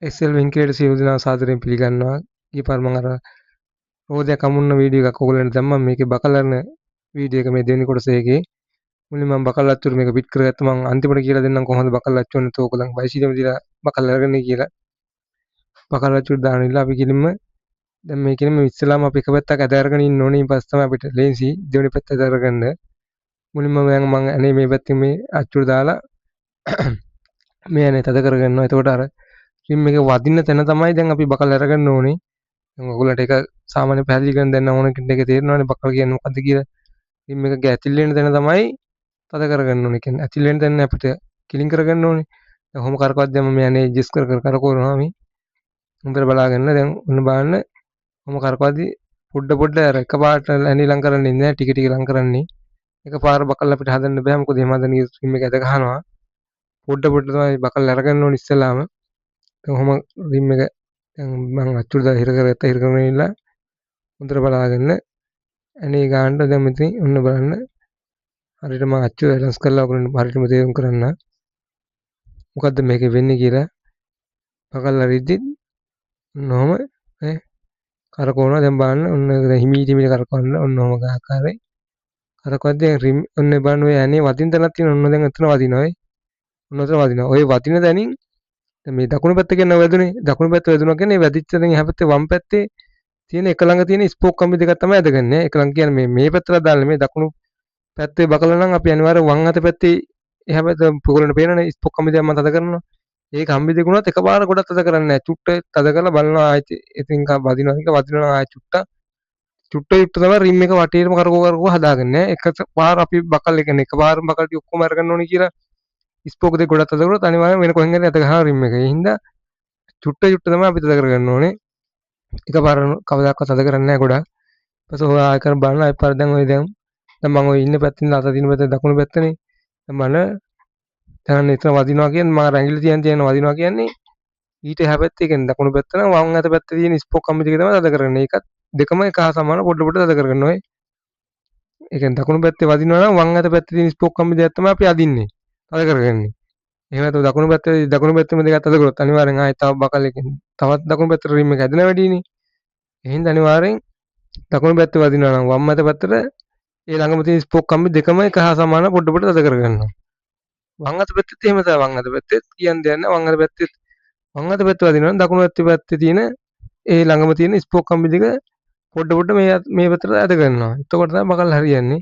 SL වෙන්කරේට සියලු දෙනා සාදරයෙන් පිළිගන්නවා. ඊපාර මම අර රෝදයක් අමුන්න වීඩියෝ එකක් ඔයගොල්ලන්ට දැම්මම මේකේ බකලරන වීඩියෝ එක මේ දෙවෙනි කොටසේ එකේ. මුලින්ම මම බකල් අච්චුර මේක පිට කරගත්තා. මම අන්තිමට කියලා දෙන්නම් කොහොමද බකල් අච්චුවන්නේ තෝ ඔයගොල්ලන් වයිසිදම දීලා බකල් අරගෙන කියලා. බකල් අච්චුර දාන ඉල්ල අපි කිලින්ම දැන් මේකෙම ඉස්සලාම අපි එක පැත්තක් ඇද අරගෙන ඉන්න ඕනේ. ඊපස්සේ තමයි අපිට ලේසි දෙවෙනි පැත්ත ඇද අරගන්න. මුලින්ම දැන් මම අනේ මේ පැත්තේ මේ අච්චුර දාලා මේ අනේ තද කරගන්නවා. එතකොට අර රිම් එක වදින්න තැන තමයි දැන් අපි බකල් අරගන්න ඕනේ. දැන් ඔයගොල්ලන්ට ඒක සාමාන්‍ය පැහැදිලි කරන් දෙන්න ඕන කෙනෙක් එක තේරෙනවානේ බකල් කියන්නේ මොකද්ද කියලා. රිම් එක ඇතිල් වෙන තැන තමයි තද කරගන්න ඕනේ. කියන්නේ ඇතිල් වෙන තැන අපිට කිලින් කරගන්න ඕනේ. දැන් කොහොම කරකවත් දැන් මම යන්නේ ජෙස් කර කර කරකවනවා මේ. හොඳට බලාගන්න. දැන් ඔන්න බලන්න කොහොම කරකවද්දි පොඩ අර එකපාරට ඇනි ලං කරන්නේ නැහැ. ටික ටික ලං කරන්නේ. එකපාර බකල් අපිට හදන්න බෑ. මොකද එහෙම හදන රිම් එක ඇද ගහනවා. පොඩ තමයි බකල් අරගන්න ඕනේ ඉස්සෙල්ලාම. දැන් කොහොම රිම් එක දැන් මම අච්චුර දාලා හිර කරගත්තා. හිර කරගෙන ඉන්න හොඳට බලාගන්න. ඇනේ ගාන්න දැන් මෙතන ඔන්න බලන්න. හරියට මම අච්චුර වෙනස් කරලා ඔයගොල්ලන්ට හරියටම තේරුම් කරන්න. මොකද්ද මේකේ වෙන්නේ කියලා. බකල් අරිද්දි ඔන්නෝම ඈ කරකවනවා. දැන් බලන්න ඔන්න දැන් හිමීට කරකවන්න ඔන්න ඔහම ගහකාරයි. කරකවද්දි රිම් ඔන්න බලන්න ඔය ඇනේ වදින තැනක් තියෙන ඔන්න දැන් එතන වදිනවා. ඔන්න එතන වදිනවා. ඔය වදින තැනින් දැන් මේ දකුණු පැත්ත කියන වැදුනේ. දකුණු පැත්ත වැදුනා කියන්නේ මේ වැදිච්ච තැනින් එහා පැත්තේ වම් පැත්තේ තියෙන එක ළඟ තියෙන ස්පෝක් කම්බි දෙකක් තමයි ඇදගන්නේ. එක ළඟ කියන්නේ මේ පැත්තට දාලා මේ දකුණු පැත්තේ බකල නම් අපි අනිවාර්යෙන් වම් අත පැත්තේ එහා පැත්ත පුගලන පේනනේ ස්පෝක් කම්බි දෙකක් මම තද කරනවා. ඒ කම්බි දෙක උනත් එකපාර ගොඩක් තද කරන්නේ නැහැ. චුට්ට තද කරලා බලනවා ආයෙත් ඉතින් වදිනවා එක වදිනවා ආයෙ චුට්ට තමයි රිම් එක වටේටම කරකව හදාගන්නේ. එක පාර අපි බකල් එක කියන්නේ එකපාරම බකල් ටික ඔක්කොම අරගන්න ඕනේ කියලා ස්පෝක් දෙක ගොඩක් තද කරොත් අනිවාර්යෙන් වෙන කොහෙන් හරි අත ගහනවා රිම් එක. ඒ හින්දා චුට්ට තමයි අපි තද කරගන්න ඕනේ. එකපාර කවදාකවත් තද කරන්නේ නැහැ ගොඩක්. ඊපස්සේ ඔය ආයෙ කර බලන්න ආයෙ පාර දැන් මම ඔය ඉන්න පැත්තෙන් අත දින පැත්ත දකුණු පැත්තනේ. දැන් බලන්න දැන් එතන වදිනවා කියන්නේ මම රැඟිලි තියන වදිනවා කියන්නේ ඊට එහා පැත්තේ කියන්නේ දකුණු පැත්ත නම් වම් අත පැත්තේ තියෙන ස්පෝක් කම්බි දෙක තමයි තද කරන්නේ. ඒකත් දෙකම එක හා සමාන පොඩ තද කරගන්න ඕනේ. ඒ කියන්නේ දකුණු පැත්තේ වදිනවා නම් වම් අත පැත්තේ තියෙන ස්පෝක් කම්බි දෙක තමයි අපි අදින්නේ. තද කරගන්නේ. එහෙම නැත්නම් දකුණු පැත්තේම දෙකක් තද කරොත් අනිවාර්යෙන් ආයෙ තව බකල් එකකින් තවත් දකුණු පැත්තට රිම් එක හැදෙන වැඩිනේ. ඒ හින්දා අනිවාර්යෙන් දකුණු පැත්තේ වදිනවා නම් වම් අත පැත්තට ඒ ළඟම තියෙන ස්පෝක් කම්බි දෙකම එක හා සමාන පොඩ තද කරගන්නවා. වම් අත පැත්තෙත් එහෙම තමයි. වම් අත පැත්තෙත් කියන්න දෙයක් නැහැ. වම් අත පැත්ත වදිනවා නම් දකුණු පැත්තේ තියෙන ඒ ළඟම තියෙන ස්පෝක් කම්බි දෙක පොඩ මේ පැත්තට ඇද ගන්නවා. එතකොට තමයි බකල් හරියන්නේ.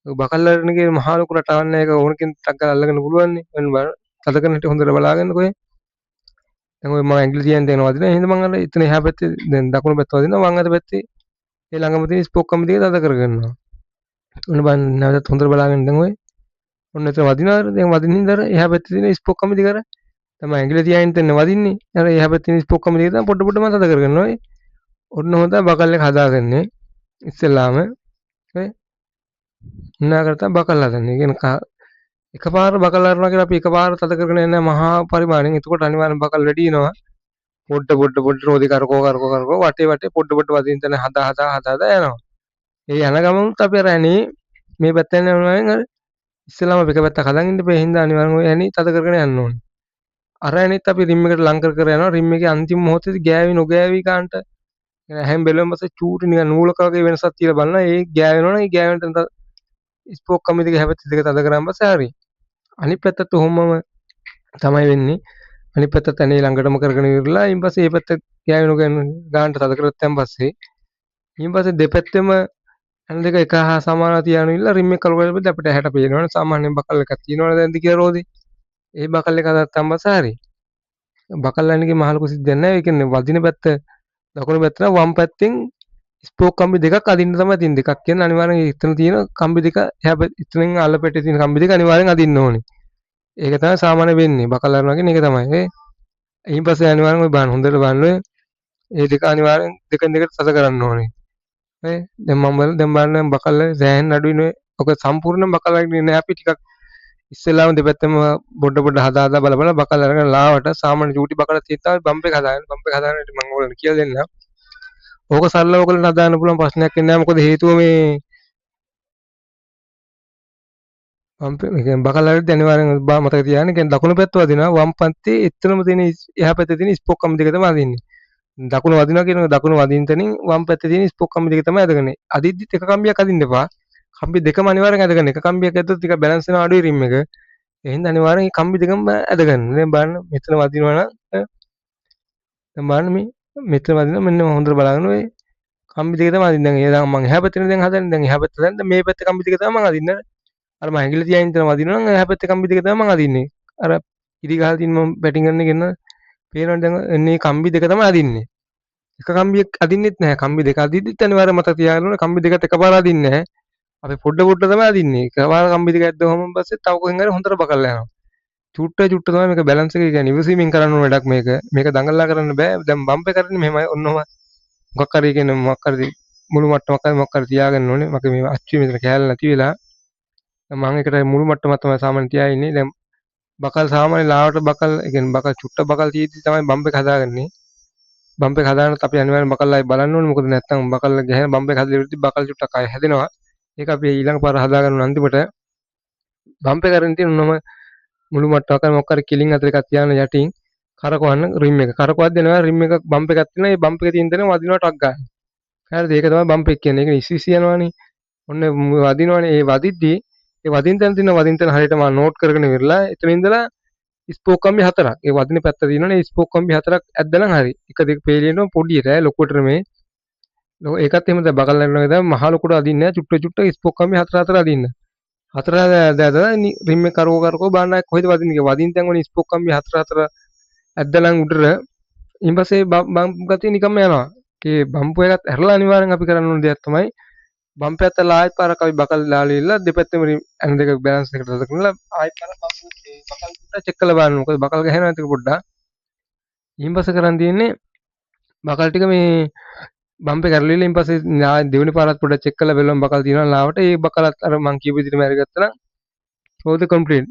බකල් අරනගේ මහා ලොකු රටාවක් නැහැ. ඒක ඕන කෙනෙක් ටක් ගාලා අල්ලගන්න පුළුවන් නේ. වෙන බලන්න. තද කරන හිට හොඳට බලාගන්නකො. දැන් ඔය මම ඇඟිලි තියන් දෙනවා වදිනවා. එහෙනම් මම අර එතන එහා පැත්තේ දැන් දකුණු පැත්ත වදිනවා. වම් අත පැත්තේ ඒ ළඟම තියෙන ස්පෝක් කම්බි දෙක තද කරගන්නවා. ඔන්න බලන්න නැවතත් හොඳට බලාගන්න දැන් ඔය ඔන්න එතන වදිනවා. දැන් වදින්න ඉඳලා එහා පැත්තේ තියෙන ස්පෝක් කම්බි දෙක අර තමයි ඇඟිලි තියාගෙන ඉන්න වදින්නේ. අර එහා පැත්තේ තියෙන ස්පෝක් කම්බි දෙක තමයි පොඩ මම තද කරගන්නවා. ඔන්න හොඳයි බකල් එක හදාගන්නේ. ඉස්සෙල්ලාම ඔය උන්නාකට බකල් හදන්නේ. කියන්නේ එකපාර බකල් අරනවා කියලා අපි එකපාර තද කරගෙන යන්නේ මහා පරිමාණයෙන්. එතකොට අනිවාර්යෙන් බකල් වැඩි වෙනවා. පොඩ රෝදි කරකෝ වටේ පොඩ වදින තැන හදා යනවා. ඒ යන ගමනුත් අපි අර ඇනේ මේ පැත්තෙන් යනවාෙන් අර ඉස්සෙල්ලාම එක පැත්තක් හදන් ඉන්න බෑ. හින්දා අනිවාර්යෙන් ඔය ඇනේ තද කරගෙන යන්න ඕනේ. අර ඇනේත් අපි රිම් එකට ලං කර යනවා. රිම් එකේ අන්තිම මොහොතේදී ගෑවි නොගෑවි කාන්ට හැම බැලුවම පස්සේ චූටි නිකන් නූලක වගේ වෙනසක් තියලා බලනවා. ඒ ගෑවෙනවනේ. ඒ ගෑවෙන තැන ස්පෝක් කම්බි දෙක හැබැයි දෙක තද කරාම පස්සේ හරි. අනිත් පැත්තත් ඔහොමම තමයි වෙන්නේ. අනිත් පැත්තත් ඇනේ ළඟටම කරගෙන ඉවරලා ඊට පස්සේ මේ පැත්ත ගෑවෙන ගානට තද කරගත්තන් පස්සේ ඊට පස්සේ දෙපැත්තෙම ඇන දෙක එක හා සමානව තියාගෙන ඉන්න රිම් එක කලවලුවද අපිට ඇහැට පේනවනේ. සාමාන්‍යයෙන් බකල් එකක් තියෙනවනේ දැන් දිග රෝදේ. ඒ බකල් එක හදත්තන් පස්සේ හරි. බකල් ඇනගේ මහ ලොකු සිද්ධියක් නැහැ. ඒ කියන්නේ වදින පැත්ත දකුණු පැත්තට වම් පැත්තෙන් ස්පෝක් කම්බි දෙකක් අදින්න තමයි තියෙන. දෙකක් කියන්නේ අනිවාර්යෙන් එතන තියෙන කම්බි දෙක එහා ඉතනින් අල්ලපෙටේ තියෙන කම්බි දෙක අනිවාර්යෙන් අදින්න ඕනේ. ඒක තමයි සාමාන්‍ය වෙන්නේ. බකල් අරනවා කියන්නේ ඒක තමයි. ඊට පස්සේ අනිවාර්යෙන් ඔය බලන්න හොඳට බලන්න ඔය ඒ දෙක අනිවාර්යෙන් දෙකෙන් දෙකට තද කරන්න ඕනේ. දැන් බලන්න බකල් සෑහෙන අඩුයිනේ. ඔක සම්පූර්ණ බකල් වගේ නෑ. අපි ටිකක් ඉස්සෙල්ලාම දෙපැත්තම පොඩ හදා බල බකල් අරගෙන ලාවට සාමාන්‍ය චූටි බකල් තියෙනවා බම්ප් එක හදාගන්න. බම්ප් එක හදාගන්න මම ඔයගොල්ලන්ට කියලා දෙන්නම්. ඕක සරලව ඔයගොල්ලන්ට හදාගන්න පුළුවන් ප්‍රශ්නයක් නෑ. මොකද හේතුව මේ ඒ කියන්නේ බකල්ලාට අනිවාර්යෙන් මතක තියාගන්න. ඒ කියන්නේ දකුණු පැත්ත වදිනවා වම් පැත්තේ එතනම තියෙන එහා පැත්තේ තියෙන ස්පෝක් කම්බි දෙක තමයි අදින්නේ. දකුණු වදිනවා කියනකොට දකුණු වදින තැනින් වම් පැත්තේ තියෙන ස්පෝක් කම්බි දෙක තමයි අදගන්නේ. අදිද්දිත් එක කම්බියක් අදින්න එපා. කම්බි දෙකම අනිවාර්යෙන් අදගන්න. එක කම්බියක් ඇද්දොත් ටිකක් බැලන්ස් වෙනවා අඩුයි රිම් එක. ඒ හින්දා අනිවාර්යෙන් මේ කම්බි දෙකම අදගන්න. දැන් බලන්න මෙතන වදිනවා නම් දැන් බලන්න මේ මෙතන වදිනවා මෙන්න හොඳට බලන්න ඔය කම්බි දෙක තමයි අදින්නේ. දැන් ඒ මම එහා පැත්තේ දැන් හදන්නේ. දැන් එහා පැත්ත දැන් මේ පැත්තේ කම්බි දෙක තමයි මම අදින්නේ. අර මම ඇඟිලි තියාගෙන ඉතන වදිනවා නම් එහා පැත්තේ කම්බි දෙක තමයි මම අදින්නේ. අර ඉරි ගහලා තියෙන මම බැටින් කරන එක න පේනවනේ දැන් එන්නේ කම්බි දෙක තමයි අදින්නේ. එක කම්බියක් අදින්නෙත් නැහැ. කම්බි දෙක අදිද්දිත් අනිවාර්යයෙන් මතක තියාගන්න ඕනේ කම්බි දෙකත් එකපාර අදින්නේ නැහැ. අපි පොඩ පොඩ තමයි අදින්නේ. එකපාර කම්බි දෙක ඇද්දුවම පස්සේ තව කොහෙන් හරි හොඳට බකල්ලා යනවා. චුට්ට චුට්ට තමයි මේක බැලන්ස් එක කියන්නේ ඉවසීමෙන් කරන්න ඕන වැඩක් මේක. මේක දඟලලා කරන්න බෑ. දැන් බම්ප් එක කරන්නේ මෙහෙමයි ඔන්නම මොකක් හරි කියන්නේ මොකක් හරි මුළු මට්ටමක් හරි මොකක් හරි තියාගන්න ඕනේ. මගේ මේ අච්චුවේ මෙතන කෑල්ල නැති වෙලා මම එකට මුළු මට්ටමක් තමයි සාමාන්‍ය තියාගෙන ඉන්නේ. දැන් බකල් සාමාන්‍ය ලාවට බකල් ඒ කියන්නේ බකල් චුට්ට බකල් තියෙද්දි තමයි බම්ප් එක හදාගන්නේ. බම්ප් එක හදානත් අපි අනිවාර්යෙන් බකල් ආයි බලන්න ඕනේ. මොකද නැත්තම් බකල් ගහන බම්ප් එක හදලා ඉවරදී බකල් චුට්ටක් ආයි හැදෙනවා. ඒක අපි ඊළඟ පාර හදාගන්න ඕන අන්තිමට බම්ප් එක කරන් තියෙන උනම මුළු මට්ටමක් හරි මොකක් හරි කිලින් අතර එකක් තියාගෙන යටින් කරකවන්න රිම් එක. කරකවද්දී යනවා රිම් එක බම්ප් එකක් තියෙනවා. ඒ බම්ප් එකේ තියෙන තැන වදිනවා ටක් ගන්න. හරිද? ඒක තමයි බම්ප් එක කියන්නේ. ඒක ඉස්විසි යනවනේ. ඔන්න වදිනවනේ. ඒ වදිද්දී ඒ වදින තැන තියෙන වදින තැන හරියට මම නෝට් කරගෙන ඉවරලා එතන ඉඳලා ස්පෝක් කම්බි හතරක්. ඒ වදින පැත්ත තියෙනවනේ ස්පෝක් කම්බි හතරක් ඇද්දනම් හරි. එක දෙක පේලියනවා පොඩියට ලොකුවට මේ. ඒකත් එහෙම දැන් බකල් ලැබෙනවා දැන් මහ ලොකුට අදින්නේ නැහැ. චුට්ට චුට්ට ස්පෝක් කම්බි හතර හතර අදින්න. හතර රිම් එක කරකෝ බලන්න කොහෙද වදින්නේ කියලා. වදින තැන් වලින් ස්පෝක් කම්බි හතර හතර ඇද්දලන් උඩට ඊට පස්සේ බම්ප් ගතිය නිකම්ම යනවා. ඒ බම්ප් එකත් ඇරලා අනිවාර්යෙන් අපි කරන්න ඕන දෙයක් තමයි බම්ප් එකත් ආයෙත් පාරක් අපි බකල් දාලා ඉල්ල දෙපැත්තෙම ඇන දෙක බැලන්ස් එකට දාලා ආයෙත් පාරක් බකල් චෙක් කරලා බලන්න. මොකද බකල් ගහනවා නැතික පොඩ්ඩක්. ඊට පස්සේ කරන් තියෙන්නේ බකල් ටික මේ බම්ප් එක කරලිලා ඊට පස්සේ දෙවෙනි පාරත් පොඩ්ඩක් චෙක් කරලා බලන්න බකල් තියෙනවා ලාවට. ඒ බකලත් අර මං කියපු විදිහටම අරගත්තා නම් ඕක කම්ප්ලීට්.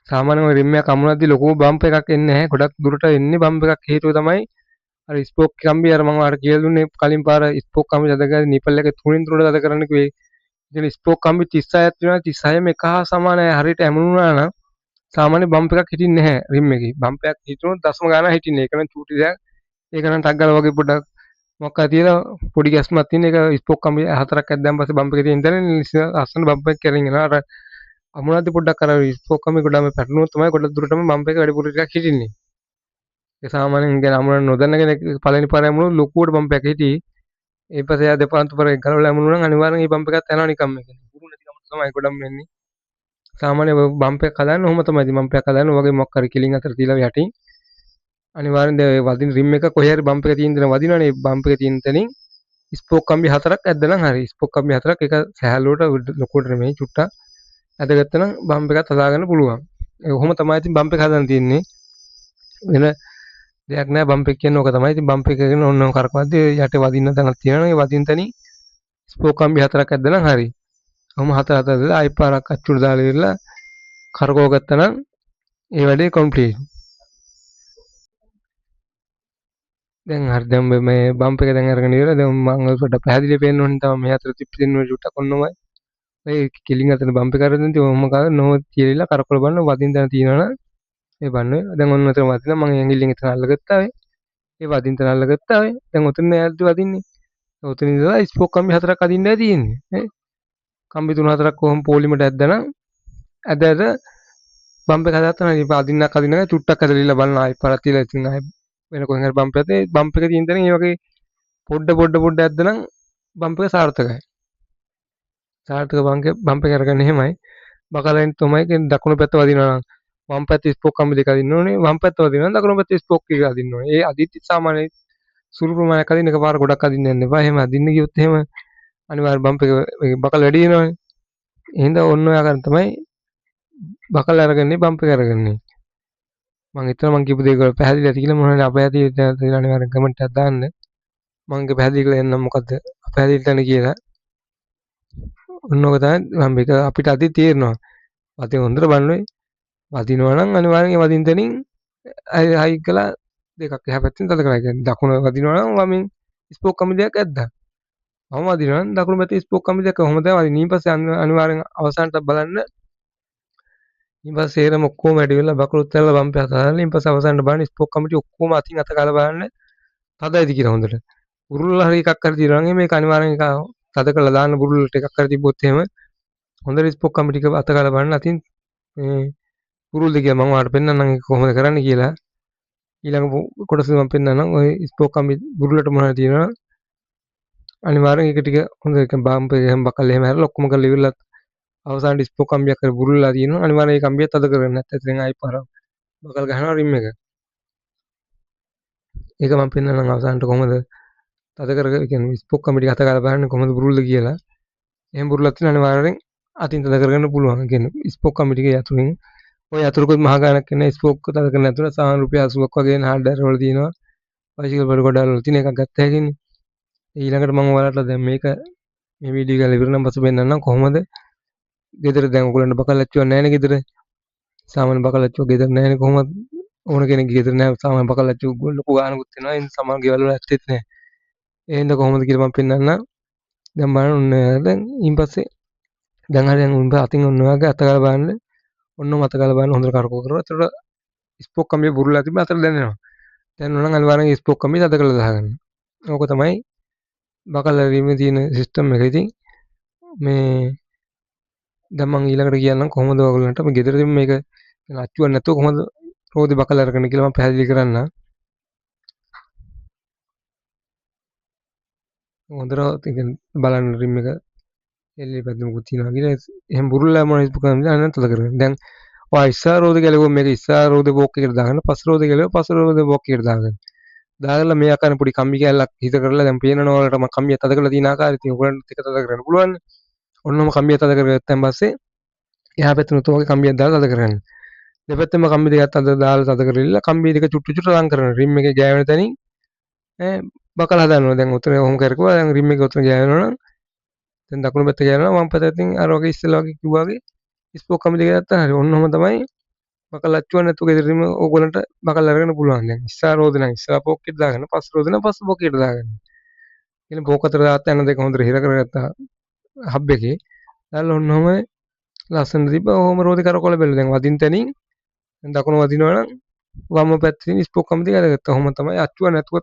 සාමාන්‍යයෙන් රිම් එක අමුණද්දි ලොකු බම්ප් එකක් එන්නේ නැහැ. ගොඩක් දුරට එන්නේ බම්ප් එකක් හේතුව තමයි අර ස්පෝක් කම්බි අර මම අර කියලා දුන්නේ කලින් පාර ස්පෝක් කම්බි දදගන්න නිපල් එක තුනින් තුනට දද කරන්න කිව්වේ. ඉතින් ස්පෝක් කම්බි 36ක් තියෙනවා 36ම එක හා සමානයි හරියට ඇමුණුනා නම් සාමාන්‍ය බම්ප් එකක් හිටින්නේ නැහැ රිම් එකේ. බම්ප් එකක් හිටුනොත් දශම ගානක් හිටින්නේ. ඒක නම් චූටි දෙයක්. ඒක නම් ටක් ගාලා වගේ පොඩ්ඩක් මොකක් හරි තියලා පොඩි ගැස්මක් තියෙන එක ස්පෝක් කම්බි හතරක් ඇද්දාන් පස්සේ බම්ප් එකේ තියෙන තැන ලස්සන බම්ප් එකක් කරගෙන යනවා. අර අමුණද්දි පොඩ්ඩක් අර ස්පෝක් කම්බි ගොඩම පැටලුනොත් තමයි ගොඩක් දුරටම බම්ප් එක වැඩිපුර ටිකක් හිටින්නේ. ඒ සාමාන්‍යයෙන් ගැන අමුණන්න නොදන්න කෙනෙක් පළවෙනි පාර ඇමුණුනොත් ලොකුවට බම්ප් එකක් හිටියේ. ඒ පස්සේ එයා දෙපාරක් තුපාර ගලවලා ඇමුණුනා නම් අනිවාර්යෙන් මේ බම්ප් එකත් යනවා නිකම්ම. ඒ කියන්නේ ගුරු නැති කමට තමයි ගොඩක් වෙන්නේ. සාමාන්‍ය බම්ප් එකක් හදාන්න ඔහොම තමයි. ඉතින් බම්ප් එකක් හදාන්න ඔයගේ මොකක් හරි කිලින් අතර තියලා යටින් අනිවාර්යෙන් දැන් වදින රිම් එක කොහේ හරි බම්ප් එක තියෙන තැන වදිනවනේ. බම්ප් එක තියෙන තැනින් ස්පෝක් කම්බි හතරක් ඇද්දනම් හරි. ස්පෝක් කම්බි හතරක් එක සහැල්ලුවට ලොකුවට නෙමෙයි චුට්ටක් ඇදගත්තා නම් බම්ප් එකත් හදාගන්න පුළුවන්. ඒ ඔහොම තමයි ඉතින් බම්ප් එක හදන්න තියෙන්නේ. වෙන දෙයක් නෑ බම්ප් එක කියන්නේ ඕක තමයි. ඉතින් බම්ප් එක කරගෙන ඔන්න කරකවද්දී යට වදින්න තැනක් තියෙනවා. ඒ වදින තැනින් ස්පෝක් කම්බි හතරක් ඇද්දනම් හරි. ඔහොම හතර හතර දාලා ආයෙ පාරක් අච්චුට දාලා ඉවරලා කරකව ගත්තා නම් ඒ වැඩේ කම්ප්ලීට්. දැන් හරි දැන් මේ බම්ප් එක දැන් අරගෙන ඉවරලා දැන් මම ඔයාලට පැහැදිලි වෙන්න ඕනේ තමයි මේ අතර ටිප් දෙන්න ඕනේ චුට්ටක් ඔන්නමයි. ඒ කිලින් අතර බම්ප් එක කරගෙන ඉතින් ඔහොම කරලා නෝ කියලා කරකවල බලන්න වදින තැන තියෙනවනම් ඒ බන්න දැන් ඔන්න ඔතන වදිනා මම ඇඟිල්ලෙන් එතන අල්ලගත්තා වෙයි. ඒ වදින තැන අල්ලගත්තා වෙයි. දැන් ඔතන නෑද්දි වදින්නේ. ඔතන ඉඳලා ස්පෝක් කම්බි හතරක් අදින්නයි තියෙන්නේ. ඈ කම්බි 3-4ක් කොහොම පොලිමට ඇද්දනම් ඇද බම්ප් එක හදාගත්තා නම් අදින්නක් අදින්නක චුට්ටක් ඇදලිලා බලන්න ආයෙ පාරක් තියලා ඉතින් ආයෙ වෙන කොහෙන් හරි බම්ප් එකේ බම්ප් එක තියෙන තැන ඒ වගේ පොඩ ඇද්දනම් බම්ප් එක සාර්ථකයි. සාර්ථක බම්ප් එක අරගන්න එහෙමයි. බකලෙන් තමයි දකුණු පැත්ත වදිනවා නම් වම් පැත්තේ ස්පෝක් කම්බි දෙක අදින්න ඕනේ. වම් පැත්ත වදිනවා නම් දකුණු පැත්තේ ස්පෝක් එක අදින්න ඕනේ. ඒ අදිද්දි සාමාන්‍ය සුළු ප්‍රමාණයක් අදින්න එකපාර ගොඩක් අදින්න යන්න එපා. එහෙම අදින්න ගියොත් එහෙම අනිවාර්ය බම්ප් එක බකල් වැඩි වෙනවනේ. එහෙනම් ඔන්න ඔය ආකාරයෙන් තමයි බකල් අරගන්නේ බම්ප් එක අරගන්නේ. මම හිතනවා මම කියපු දේ වල පැහැදිලි ඇති කියලා මොනවද අපහැදිලි තියෙන අනිවාර්යෙන් කමෙන්ට් එකක් දාන්න. මම ඒක පැහැදිලි කරලා එන්නම් මොකද්ද අපහැදිලි තැන කියලා. ඔන්න ඔක තමයි මම මේක අපිට අදි තේරෙනවා. වදින හොඳට බලන්න වදිනවා නම් අනිවාර්යෙන් ඒ වදින තැනින් හයි කළා දෙකක් එහා පැත්තෙන් තද කරලා කියන්නේ දකුණ වදිනවා නම් වමින් ස්පෝක් කම්බි දෙකක් ඇද්දා. වම වදිනවා නම් දකුණු පැත්තේ ස්පෝක් කම්බි දෙක කොහොමද වදින්නේ? ඊපස්සේ අනිවාර්යෙන් අවසානට බලන්න ඊට පස්සේ සේරම ඔක්කොම වැඩි වෙලා බකලුත් ඇරලා බම්පේ අත දාලා ඊට පස්සේ අවසානට බලන්න ස්පෝක් කමිටි ඔක්කොම අතින් අත ගාලා බලන්න තදයිද කියලා හොඳට. බුරුල්ල හරි එකක් හරි තියෙනවා නම් මේක අනිවාර්යෙන් එක තද කරලා දාන්න බුරුල්ලට එකක් හරි තිබ්බොත් එහෙම හොඳට ස්පෝක් කමිටි එක අත ගාලා බලන්න අතින් මේ බුරුල්ද කියලා මම ඔයාලට පෙන්නන්නම් ඒක කොහොමද කරන්න කියලා. ඊළඟ කොටස මම පෙන්නන්නම් ඔය ස්පෝක් කමිටි බුරුල්ලට මොනවද තියෙනවා අනිවාර්යෙන් ඒක ටික හොඳ එක බම්පේ එහෙම බකල් එහෙම හැරලා ඔක්කොම කරලා ඉවරලා අවසානයේ ස්පෝක් කම්බියක් කර බුරුල්ලා තියෙනවා අනිවාර්යෙන් ඒ කම්බියත් අද කරගන්න නැත්නම් ඉතින් ආයි පාර බකල් ගහනවා රිම් එක. ඒක මම පෙන්නන්නම් අවසානට කොහොමද තද කරගෙන කියන්නේ ස්පෝක් කම්බි ටික අත ගාලා බලන්න කොහොමද බුරුල්ද කියලා. එහෙම බුරුල්ලක් තියෙන අනිවාර්යෙන් අතින් තද කරගන්න පුළුවන්. කියන්නේ ස්පෝක් කම්බි ටිකේ යතුරින් ඔය යතුරුකුත් මහ ගාණක් නැහැ ස්පෝක් තද කරන්න නැතුව සාමාන්‍ය රුපියල් 80ක් වගේ එන හાર્ඩ්වෙයාර් වල තියෙනවා. බයිසිකල් වල ගොඩාක් වල තියෙන එකක් ගත්ත හැකිනේ. ඊළඟට මම ඔයාලට දැන් මේක මේ වීඩියෝ එක ඉවර නම් පස්සේ පෙන්නන්නම් කොහොමද ගෙදර දැන් ඔයගොල්ලන්ට බකල්ලච්චුවක් නැහැ නේ ගෙදර. සාමාන්‍ය බකල්ලච්චුවක් ගෙදර නැහැ නේ කොහොමද ඕන කෙනෙක්ගේ ගෙදර නැහැ සාමාන්‍ය බකල්ලච්චුවක් ලොකු ගානකුත් වෙනවා. ඒ සමහර ගෙවල් වල ඇත්තෙත් නැහැ. ඒ හින්දා කොහොමද කියලා මම පෙන්නන්නම්. දැන් බලන්න ඔන්න දැන් ඊන් පස්සේ දැන් හරි දැන් උඹ අතින් ඔන්න ඔයාගේ අත ගාලා බලන්න. ඔන්නම අත ගාලා බලන්න හොඳට කරකව කරලා. එතකොට ස්පෝක් කම්බිය බුරුල්ලා තිබ්බ අතට දැනෙනවා. දැනෙනවා නම් අනිවාර්යෙන් ස්පෝක් කම්බිය තද කරලා දාගන්න. ඕක තමයි බකල් ඇරීමේ තියෙන සිස්ටම් එක. ඉතින් මේ දැන් මම ඊළඟට කියන්නම් කොහොමද ඔයගොල්ලන්ට මේ ගෙදරදී මේක අච්චුවක් නැතුව කොහොමද රෝදේ බකල් අරගෙන කියලා මම පැහැදිලි කරන්නම්. හොඳට ඉතින් බලන්න රිම් එක එල්ලේ පැත්තමකුත් තියෙනවා කියලා. එහෙම බුරුල්ලා මොන ඉස්පු කරනද අනන්ත තද කරගන්න. දැන් ඔය ඉස්සාර රෝදේ ගැලුවොත් මේක ඉස්සාර රෝදේ බෝක් එකට දාගන්න. පස් රෝදේ ගැලුවොත් පස් රෝදේ බෝක් එකට දාගන්න. දාගලා මේ ආකාරයෙන් පොඩි කම්බි කැල්ලක් හිත කරලා දැන් පේනවනේ ඔයාලට මම කම්බිය තද කරලා තියෙන ආකාරය. ඉතින් ඔයගොල්ලන්ට එක තද කරගන්න පුළුවන්. ඔන්නම කම්බිය තද කරගත්තන් පස්සේ එහා පැත්තේ උතෝගේ කම්බියක් දාලා තද කරගන්න. දෙපැත්තෙම කම්බි දෙකක් අද දාලා තද කරලා කම්බි දෙක චුට්ටු චුට්ටු ලං කරනවා. රිම් එකේ ගෑවෙන තැනින් ඈ බකල් හදනවා. දැන් උතන ඔහොම කරකුවා දැන් රිම් එකේ උතන ගෑවෙනවා නම් දැන් දකුණු පැත්ත ගෑවෙනවා වම් පැත්තෙන් අර වගේ ඉස්සෙල්ලා වගේ කිව්වා වගේ ස්පෝක් කම්බි දෙක ගත්තා හරි. ඔන්නෝම තමයි බකල් අච්චුවක් නැතුව ගෙදරින්ම ඕගොල්ලන්ට බකල් අරගෙන පුළුවන්. දැන් ඉස්සාර රෝද නම් ඉස්සලා පොකෙට් දාගන්න පස් රෝද නම් පස් පොකෙට් දාගන්න. ඊළඟ පොක අතර දාත් යන දෙක හොඳට හිර කරගත්තා හබ් එකේ. දාලා ඔන්නෝම ලස්සන තිබ්බා. ඔහොම රෝදේ කරකවල බැලුවා. දැන් වදින් තැනින් දැන් දකුණු වදිනවා නම් වම් පැත්තේ ස්පෝක් කම්බි දෙක අරගත්තා. ඔහොම තමයි අච්චුවක් නැතුව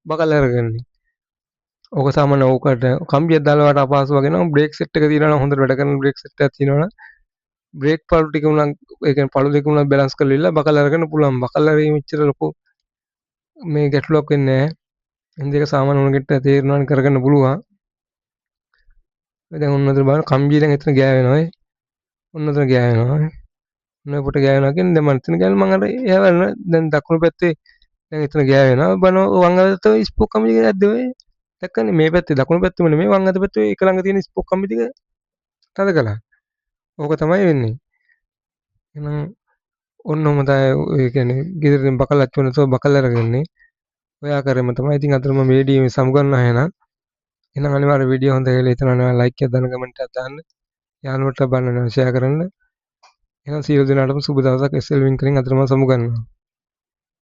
බකල් අරගන්නේ. ඕක සාමාන්‍ය ඕකට කම්බියක් දාලා වට අපහසු වගේ නම් බ්‍රේක් සෙට් එක තියෙනවා නම් හොඳට වැඩ කරන බ්‍රේක් සෙට් එකක් තියෙනවා නම් බ්‍රේක් පළු ටික උනන් ඒ කියන්නේ පළු දෙක උනන් බැලන්ස් කරලා ඉල්ල බකල් අරගෙන පුළුවන්. බකල් අරීම මෙච්චර ලොකු මේ ගැටලුවක් වෙන්නේ නැහැ. එන්ද ඒක සාමාන්‍ය උණගෙට තේරෙනවා නේ කරගන්න පුළුවන්. දැන් ඔන්න උතන බලන්න කම්බිය දැන් එතන ගෑවෙනවා. ඔන්න උතන ගෑවෙනවා. ඔන්න පොට ගෑවෙනවා කියන්නේ දැන් මම එතන ගෑවෙන මම අර එහවල දැන් දකුණු පැත්තේ දැන් එතන ගෑවෙනවා. බලන වම් අතට ස්පෝක් කම්බි දෙක ඇද්ද ඔය දැක්කනේ මේ පැත්තේ දකුණු පැත්තෙම නෙමෙයි වම් අත පැත්තේ එක ළඟ තියෙන ස්පෝක් කම්බි ටික තද කළා. ඕක තමයි වෙන්නේ. එහෙනම් ඔන්නෝම තමයි ඒ කියන්නේ ගෙදරින් බකල් අච්චු නැතුව බකල් අරගන්නේ. ඔය ආකාරයෙන්ම තමයි. ඉතින් අතන මම වීඩියෝ සමුගන්නවා එහෙනම් අනිවාර්ය වීඩියෝ හොඳයි කියලා හිතනවා ලයික් එකක් දාන්න කමෙන්ට් එකක් දාන්න. යාළුවන්ට බලන්න ෂෙයා කරන්න. එහෙනම් සියලු දෙනාටම සුබ දවසක් SL වින් කරමින් අතන මම සමුගන්නවා.